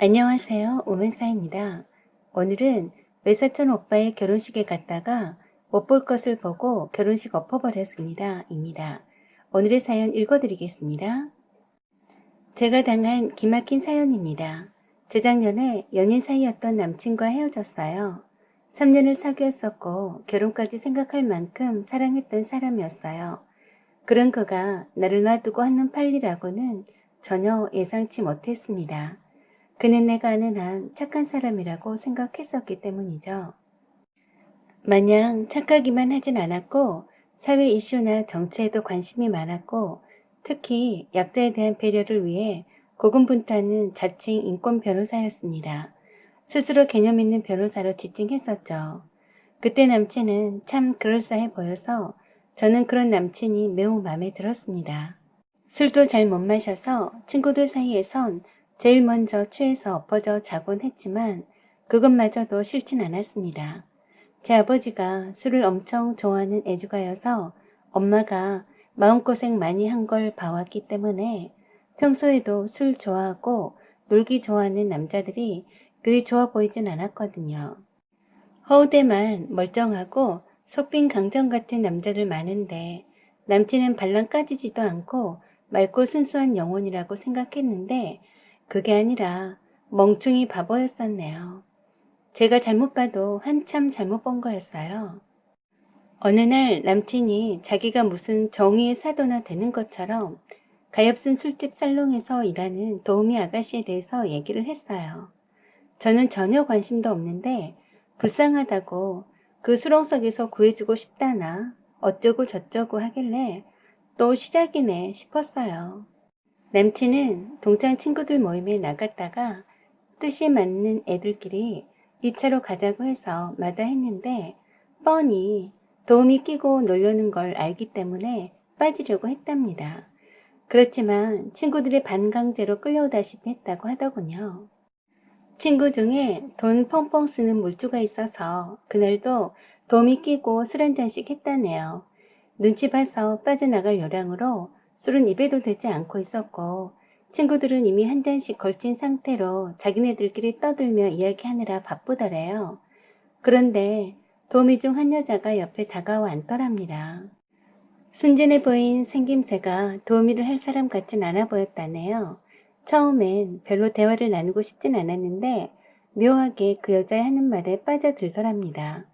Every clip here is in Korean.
안녕하세요. 오면사입니다. 오늘은 외사촌 오빠의 결혼식에 갔다가 못 볼 것을 보고 결혼식 엎어버렸습니다. 입니다. 오늘의 사연 읽어드리겠습니다. 제가 당한 기막힌 사연입니다. 재작년에 연인 사이였던 남친과 헤어졌어요. 3년을 사귀었었고 결혼까지 생각할 만큼 사랑했던 사람이었어요. 그런 그가 나를 놔두고 하는 판리라고는 전혀 예상치 못했습니다. 그는 내가 아는 한 착한 사람이라고 생각했었기 때문이죠. 마냥 착하기만 하진 않았고 사회 이슈나 정치에도 관심이 많았고 특히 약자에 대한 배려를 위해 고군분투하는 자칭 인권 변호사였습니다. 스스로 개념 있는 변호사로 지칭했었죠. 그때 남친은 참 그럴싸해 보여서 저는 그런 남친이 매우 마음에 들었습니다. 술도 잘 못 마셔서 친구들 사이에선 제일 먼저 취해서 엎어져 자곤 했지만 그것마저도 싫진 않았습니다. 제 아버지가 술을 엄청 좋아하는 애주가여서 엄마가 마음고생 많이 한 걸 봐왔기 때문에 평소에도 술 좋아하고 놀기 좋아하는 남자들이 그리 좋아 보이진 않았거든요. 허우대만 멀쩡하고 속빈 강정 같은 남자들 많은데 남친은 발랑 까지지도 않고 맑고 순수한 영혼이라고 생각했는데 그게 아니라 멍충이 바보였었네요. 제가 잘못 봐도 한참 잘못 본 거였어요. 어느 날 남친이 자기가 무슨 정의의 사도나 되는 것처럼 가엾은 술집 살롱에서 일하는 도우미 아가씨에 대해서 얘기를 했어요. 저는 전혀 관심도 없는데 불쌍하다고 그 수렁석에서 구해주고 싶다나 어쩌고 저쩌고 하길래 또 시작이네 싶었어요. 남친은 동창 친구들 모임에 나갔다가 뜻이 맞는 애들끼리 2차로 가자고 해서 마다했는데 뻔히 도움이 끼고 놀려는 걸 알기 때문에 빠지려고 했답니다. 그렇지만 친구들이 반강제로 끌려오다시피 했다고 하더군요. 친구 중에 돈 펑펑 쓰는 물주가 있어서 그날도 도움이 끼고 술 한잔씩 했다네요. 눈치 봐서 빠져나갈 요량으로 술은 입에도 대지 않고 있었고 친구들은 이미 한 잔씩 걸친 상태로 자기네들끼리 떠들며 이야기하느라 바쁘더래요. 그런데 도우미 중 한 여자가 옆에 다가와 앉더랍니다. 순진해 보인 생김새가 도우미를 할 사람 같진 않아 보였다네요. 처음엔 별로 대화를 나누고 싶진 않았는데 묘하게 그 여자의 하는 말에 빠져들더랍니다.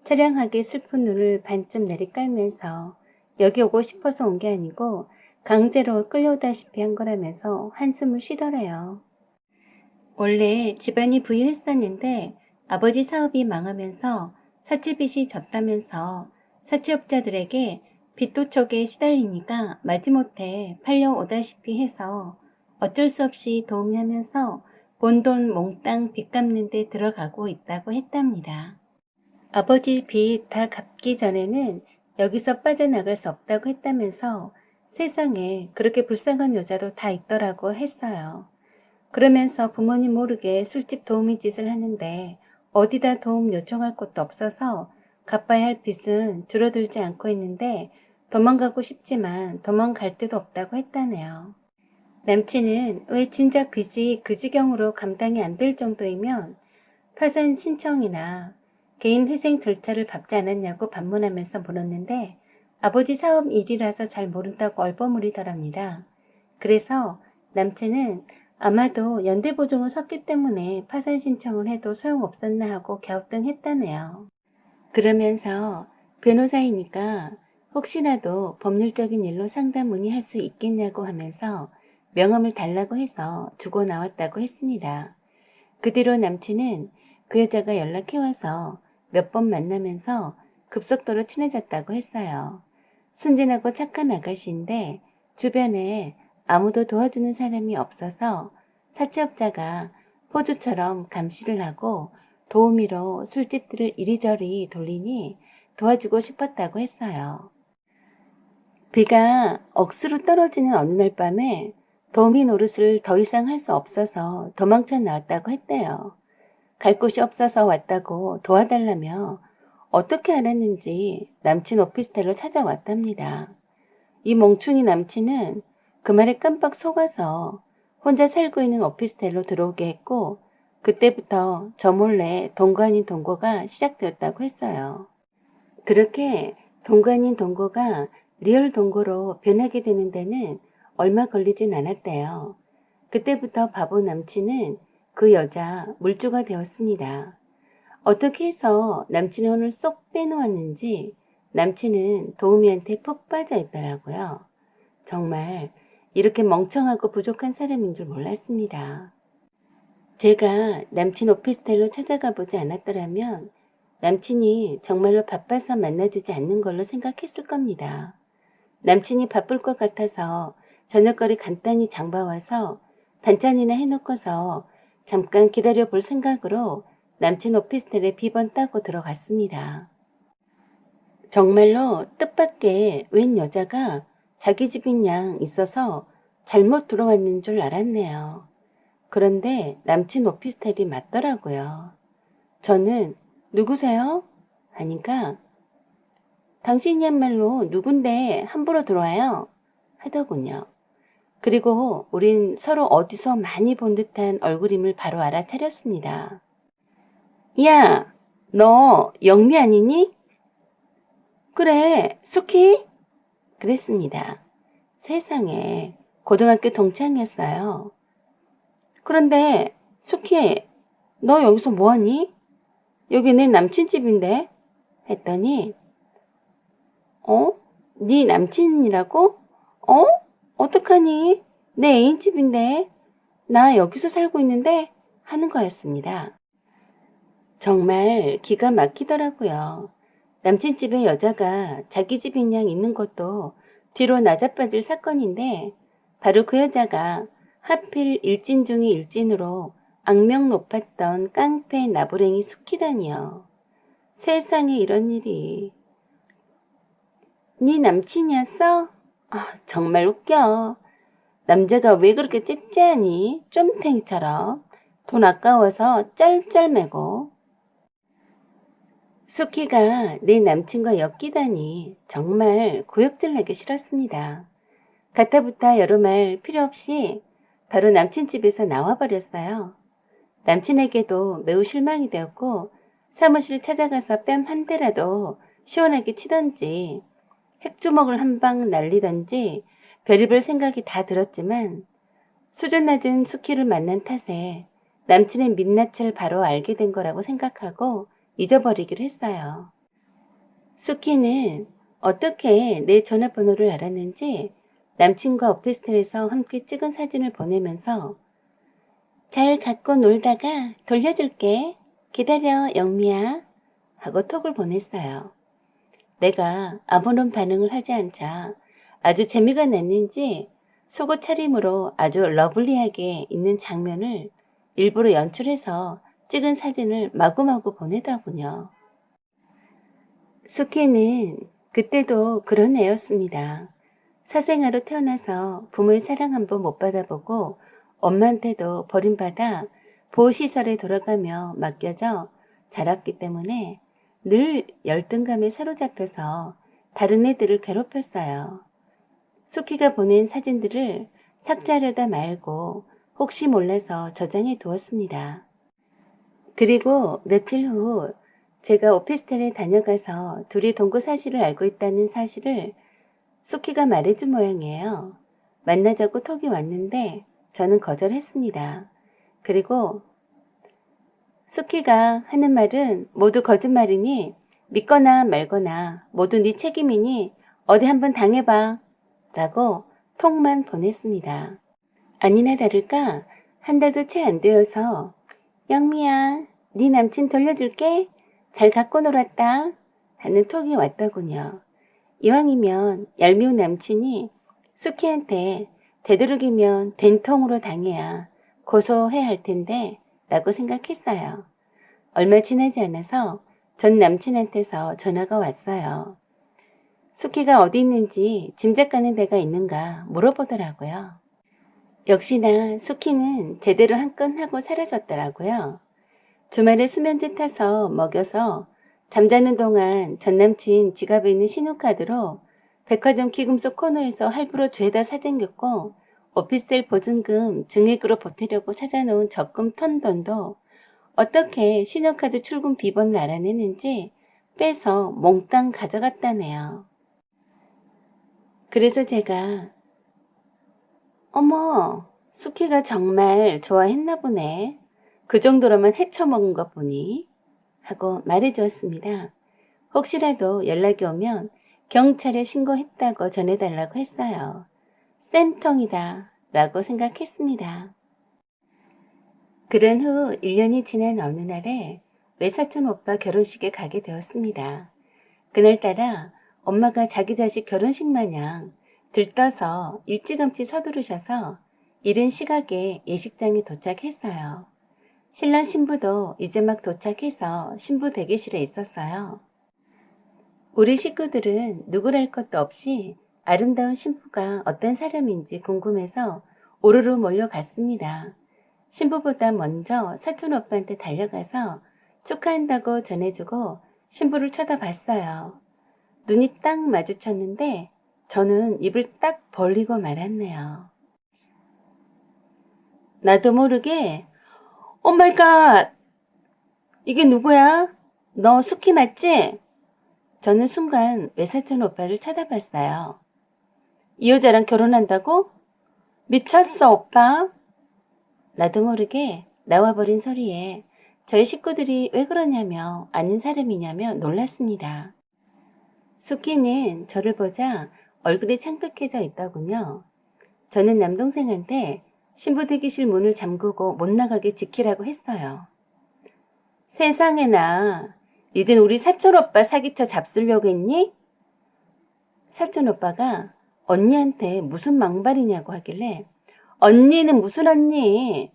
처량하게 슬픈 눈을 반쯤 내리깔면서 여기 오고 싶어서 온 게 아니고 강제로 끌려오다시피 한 거라면서 한숨을 쉬더래요. 원래 집안이 부유했었는데 아버지 사업이 망하면서 사채빚이 졌다면서 사채업자들에게 빚도촉에 시달리니까 마지못해 팔려오다시피 해서 어쩔 수 없이 도움하면서 본 돈 몽땅 빚 갚는 데 들어가고 있다고 했답니다. 아버지 빚 다 갚기 전에는 여기서 빠져나갈 수 없다고 했다면서 세상에 그렇게 불쌍한 여자도 다 있더라고 했어요. 그러면서 부모님 모르게 술집 도우미 짓을 하는데 어디다 도움 요청할 곳도 없어서 갚아야 할 빚은 줄어들지 않고 있는데 도망가고 싶지만 도망갈 데도 없다고 했다네요. 남친은 왜 진작 빚이 그 지경으로 감당이 안 될 정도이면 파산 신청이나 개인 회생 절차를 밟지 않았냐고 반문하면서 물었는데 아버지 사업 일이라서 잘 모른다고 얼버무리더랍니다. 그래서 남친은 아마도 연대보증을 섰기 때문에 파산 신청을 해도 소용없었나 하고 갸우뚱했다네요. 그러면서 변호사이니까 혹시라도 법률적인 일로 상담 문의할 수 있겠냐고 하면서 명함을 달라고 해서 주고 나왔다고 했습니다. 그 뒤로 남친은 그 여자가 연락해와서 몇 번 만나면서 급속도로 친해졌다고 했어요. 순진하고 착한 아가씨인데 주변에 아무도 도와주는 사람이 없어서 사채업자가 포주처럼 감시를 하고 도우미로 술집들을 이리저리 돌리니 도와주고 싶었다고 했어요. 비가 억수로 떨어지는 어느 날 밤에 도우미 노릇을 더 이상 할 수 없어서 도망쳐 나왔다고 했대요. 갈 곳이 없어서 왔다고 도와달라며 어떻게 알았는지 남친 오피스텔로 찾아왔답니다. 이 멍충이 남친은 그 말에 깜빡 속아서 혼자 살고 있는 오피스텔로 들어오게 했고 그때부터 저 몰래 동거 아닌 동거가 시작되었다고 했어요. 그렇게 동거 아닌 동거가 리얼 동거로 변하게 되는 데는 얼마 걸리진 않았대요. 그때부터 바보 남친은 그 여자 물주가 되었습니다. 어떻게 해서 남친의 혼을 쏙 빼놓았는지 남친은 도우미한테 푹 빠져 있더라고요. 정말 이렇게 멍청하고 부족한 사람인 줄 몰랐습니다. 제가 남친 오피스텔로 찾아가 보지 않았더라면 남친이 정말로 바빠서 만나주지 않는 걸로 생각했을 겁니다. 남친이 바쁠 것 같아서 저녁거리 간단히 장봐와서 반찬이나 해놓고서 잠깐 기다려 볼 생각으로 남친 오피스텔에 비번 따고 들어갔습니다. 정말로 뜻밖의 웬 여자가 자기 집인 양 있어서 잘못 들어왔는 줄 알았네요. 그런데 남친 오피스텔이 맞더라고요. 저는 누구세요? 하니까 당신이야말로 누군데 함부로 들어와요? 하더군요. 그리고 우린 서로 어디서 많이 본 듯한 얼굴임을 바로 알아차렸습니다. 야, 너 영미 아니니? 그래, 수키? 그랬습니다. 세상에, 고등학교 동창이었어요. 그런데 수키, 너 여기서 뭐하니? 여기 내 남친 집인데? 했더니 네 남친이라고? 어떡하니? 내 애인 집인데? 나 여기서 살고 있는데? 하는 거였습니다. 정말 기가 막히더라고요. 남친 집에 여자가 자기 집인 양 있는 것도 뒤로 나자빠질 사건인데 바로 그 여자가 하필 일진 중의 일진으로 악명 높았던 깡패 나부랭이 수키다니요. 세상에 이런 일이. 네 남친이었어? 정말 웃겨. 남자가 왜 그렇게 째째하니? 쫌탱이처럼. 돈 아까워서 쩔쩔매고. 수키가 내 남친과 엮이다니 정말 구역질나기 싫었습니다. 가타부타 여러 말 필요 없이 바로 남친 집에서 나와버렸어요. 남친에게도 매우 실망이 되었고 사무실 찾아가서 뺨 한 대라도 시원하게 치던지 핵주먹을 한 방 날리던지 별의별 생각이 다 들었지만 수준 낮은 수키를 만난 탓에 남친의 민낯을 바로 알게 된 거라고 생각하고 잊어버리기로 했어요. 수키는 어떻게 내 전화번호를 알았는지 남친과 오피스텔에서 함께 찍은 사진을 보내면서 잘 갖고 놀다가 돌려줄게. 기다려 영미야. 하고 톡을 보냈어요. 내가 아무런 반응을 하지 않자 아주 재미가 났는지 속옷 차림으로 아주 러블리하게 있는 장면을 일부러 연출해서 찍은 사진을 마구마구 보내더군요. 수키는 그때도 그런 애였습니다. 사생아로 태어나서 부모의 사랑 한번 못 받아보고 엄마한테도 버림받아 보호시설에 돌아가며 맡겨져 자랐기 때문에 늘 열등감에 사로잡혀서 다른 애들을 괴롭혔어요. 수키가 보낸 사진들을 삭제하려다 말고 혹시 몰라서 저장해 두었습니다. 그리고 며칠 후 제가 오피스텔에 다녀가서 둘이 동거 사실을 알고 있다는 사실을 수키가 말해준 모양이에요. 만나자고 톡이 왔는데 저는 거절했습니다. 그리고 수키가 하는 말은 모두 거짓말이니 믿거나 말거나 모두 네 책임이니 어디 한번 당해봐 라고 톡만 보냈습니다. 아니나 다를까 한 달도 채 안 되어서 영미야 네 남친 돌려줄게 잘 갖고 놀았다 하는 톡이 왔더군요. 이왕이면 얄미운 남친이 수키한테 되도록이면 된통으로 당해야 고소해야 할 텐데 라고 생각했어요. 얼마 지나지 않아서 전 남친한테서 전화가 왔어요. 수키가 어디 있는지 짐작가는 데가 있는가 물어보더라고요. 역시나 수키는 제대로 한 건 하고 사라졌더라고요. 주말에 수면제 타서 먹여서 잠자는 동안 전남친 지갑에 있는 신용카드로 백화점 기금속 코너에서 할부로 죄다 사챙겼고 오피스텔 보증금 증액으로 보태려고 찾아놓은 적금 턴 돈도 어떻게 신용카드 출금 비번을 알아내는지 빼서 몽땅 가져갔다네요. 그래서 제가 어머, 수키가 정말 좋아했나 보네. 그 정도로만 헤쳐먹은 것 보니 하고 말해주었습니다. 혹시라도 연락이 오면 경찰에 신고했다고 전해달라고 했어요. 쌤통이다 라고 생각했습니다. 그런 후 1년이 지난 어느 날에 외사촌 오빠 결혼식에 가게 되었습니다. 그날따라 엄마가 자기 자식 결혼식 마냥 들떠서 일찌감치 서두르셔서 이른 시각에 예식장에 도착했어요. 신랑 신부도 이제 막 도착해서 신부 대기실에 있었어요. 우리 식구들은 누구랄 것도 없이 아름다운 신부가 어떤 사람인지 궁금해서 오르르 몰려갔습니다. 신부보다 먼저 사촌 오빠한테 달려가서 축하한다고 전해주고 신부를 쳐다봤어요. 눈이 딱 마주쳤는데 저는 입을 딱 벌리고 말았네요. 나도 모르게 오마이갓! 이게 누구야? 너 수키 맞지? 저는 순간 외사촌 오빠를 쳐다봤어요. 이 여자랑 결혼한다고? 미쳤어 오빠? 나도 모르게 나와버린 소리에 저희 식구들이 왜 그러냐며 아는 사람이냐며 놀랐습니다. 수키는 저를 보자 얼굴이 창백해져 있더군요. 저는 남동생한테 신부 대기실 문을 잠그고 못 나가게 지키라고 했어요. 세상에나 이젠 우리 사촌 오빠 사기쳐 잡수려고 했니? 사촌 오빠가 언니한테 무슨 망발이냐고 하길래 언니는 무슨 언니?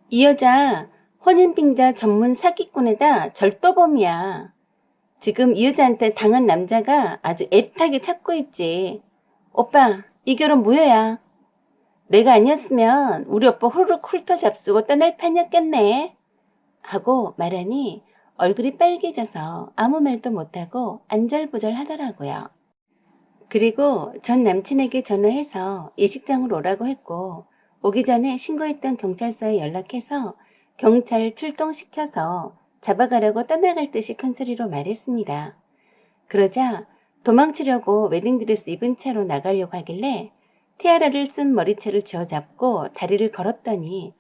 이 여자 혼인빙자 전문 사기꾼에다 절도범이야. 지금 이 여자한테 당한 남자가 아주 애타게 찾고 있지. 오빠, 이 결혼 무효야. 내가 아니었으면 우리 오빠 후루룩 훑어 잡수고 떠날 판이었겠네. 하고 말하니 얼굴이 빨개져서 아무 말도 못하고 안절부절 하더라고요. 그리고 전 남친에게 전화해서 예식장으로 오라고 했고 오기 전에 신고했던 경찰서에 연락해서 경찰 출동시켜서 잡아가라고 떠나갈 듯이 큰 소리로 말했습니다. 그러자 도망치려고 웨딩드레스 입은 채로 나가려고 하길래 티아라를 쓴 머리채를 쥐어잡고 다리를 걸었더니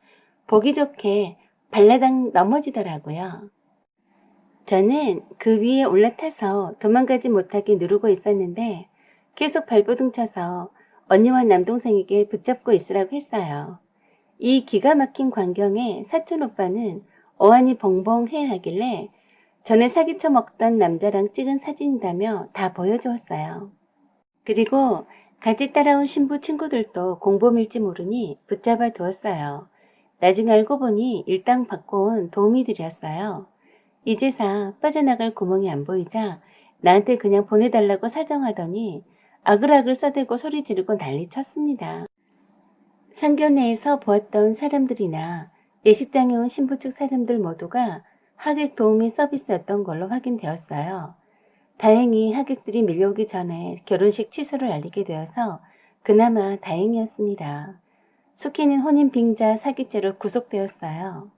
보기 좋게 발라당 넘어지더라고요. 저는 그 위에 올라타서 도망가지 못하게 누르고 있었는데 계속 발버둥 쳐서 언니와 남동생에게 붙잡고 있으라고 했어요. 이 기가 막힌 광경에 사촌 오빠는 어안이 벙벙해 하길래 전에 사기쳐 먹던 남자랑 찍은 사진이라며 다 보여주었어요. 그리고 같이 따라온 신부 친구들도 공범일지 모르니 붙잡아 두었어요. 나중에 알고 보니 일당 받고 온 도우미들이었어요. 이제사 빠져나갈 구멍이 안 보이자 나한테 그냥 보내달라고 사정하더니 아글아글 써대고 소리 지르고 난리 쳤습니다. 상견례에서 보았던 사람들이나 예식장에 온 신부 측 사람들 모두가 하객 도우미 서비스였던 걸로 확인되었어요. 다행히 하객들이 밀려오기 전에 결혼식 취소를 알리게 되어서 그나마 다행이었습니다. 수키는 혼인빙자 사기죄로 구속되었어요.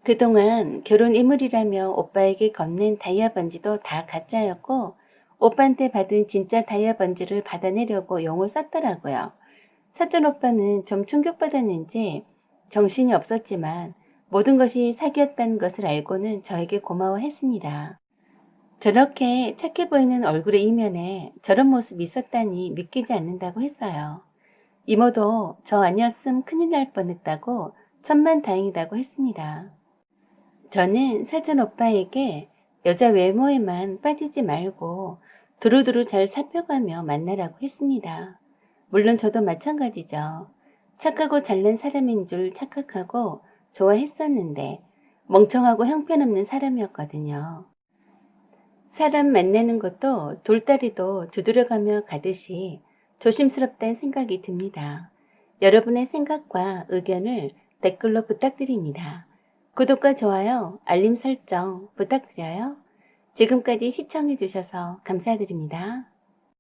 그동안 결혼 이물이라며 오빠에게 건넨 다이아 반지도 다 가짜였고 오빠한테 받은 진짜 다이아 반지를 받아내려고 용을 썼더라고요. 사촌 오빠는 좀 충격받았는지 정신이 없었지만 모든 것이 사기였다는 것을 알고는 저에게 고마워했습니다. 저렇게 착해 보이는 얼굴의 이면에 저런 모습이 있었다니 믿기지 않는다고 했어요. 이모도 저 아니었음 큰일 날 뻔했다고 천만다행이다고 했습니다. 저는 사촌 오빠에게 여자 외모에만 빠지지 말고 두루두루 잘 살펴가며 만나라고 했습니다. 물론 저도 마찬가지죠. 착하고 잘난 사람인 줄 착각하고 좋아했었는데 멍청하고 형편없는 사람이었거든요. 사람 만나는 것도 돌다리도 두드려가며 가듯이 조심스럽다는 생각이 듭니다. 여러분의 생각과 의견을 댓글로 부탁드립니다. 구독과 좋아요, 알림 설정 부탁드려요. 지금까지 시청해주셔서 감사드립니다.